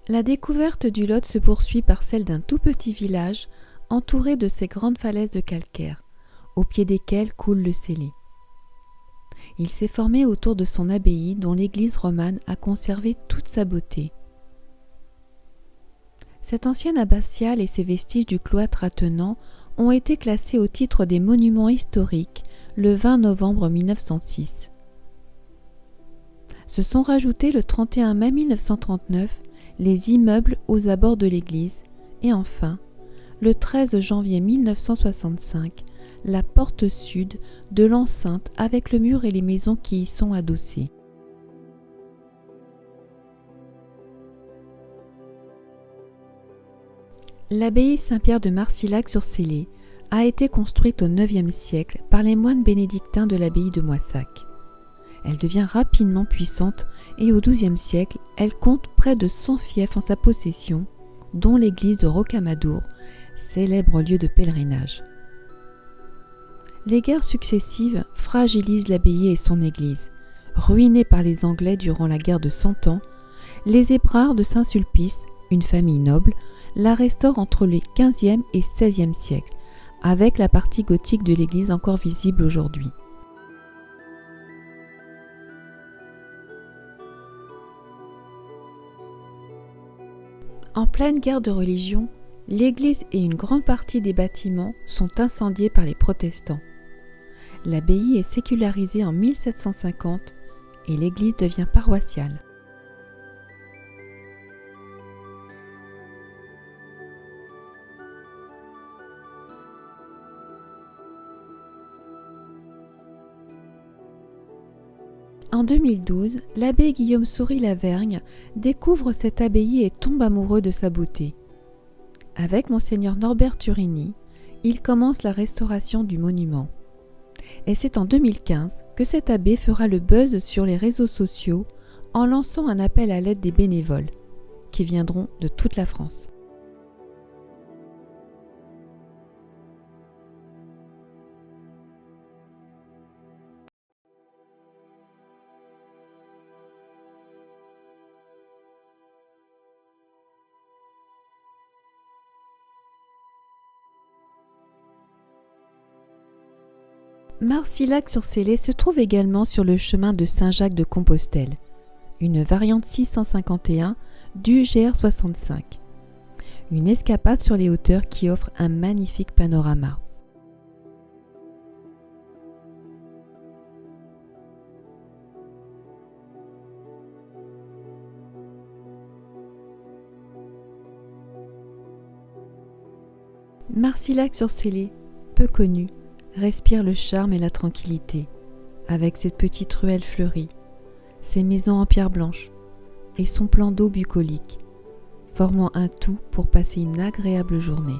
La découverte du Lot se poursuit par celle d'un tout petit village entouré de ces grandes falaises de calcaire, au pied desquelles coule le Célé. Il s'est formé autour de son abbaye dont l'église romane a conservé toute sa beauté. Cette ancienne abbatiale et ses vestiges du cloître attenant ont été classés au titre des monuments historiques le 20 novembre 1906. Se sont rajoutés le 31 mai 1939 les immeubles aux abords de l'église et enfin, le 13 janvier 1965, la porte sud de l'enceinte avec le mur et les maisons qui y sont adossées. L'abbaye Saint-Pierre de Marcillac-sur-Célé a été construite au IXe siècle par les moines bénédictins de l'abbaye de Moissac. Elle devient rapidement puissante et au XIIe siècle, elle compte près de 100 fiefs en sa possession, dont l'église de Rocamadour, célèbre lieu de pèlerinage. Les guerres successives fragilisent l'abbaye et son église. Ruinée par les Anglais durant la guerre de Cent Ans, les Hébrards de Saint-Sulpice, une famille noble, la restaurent entre les XVe et XVIe siècles, avec la partie gothique de l'église encore visible aujourd'hui. En pleine guerre de religion, l'église et une grande partie des bâtiments sont incendiés par les protestants. L'abbaye est sécularisée en 1750 et l'église devient paroissiale. En 2012, l'abbé Guillaume Soury-Lavergne découvre cette abbaye et tombe amoureux de sa beauté. Avec monseigneur Norbert Turini, il commence la restauration du monument. Et c'est en 2015 que cet abbé fera le buzz sur les réseaux sociaux en lançant un appel à l'aide des bénévoles, qui viendront de toute la France. Marcillac-sur-Célé se trouve également sur le chemin de Saint-Jacques-de-Compostelle, une variante 651 du GR65. Une escapade sur les hauteurs qui offre un magnifique panorama. Marcillac-sur-Célé, peu connu, respire le charme et la tranquillité, avec cette petite ruelle fleurie, ses maisons en pierre blanche et son plan d'eau bucolique, formant un tout pour passer une agréable journée.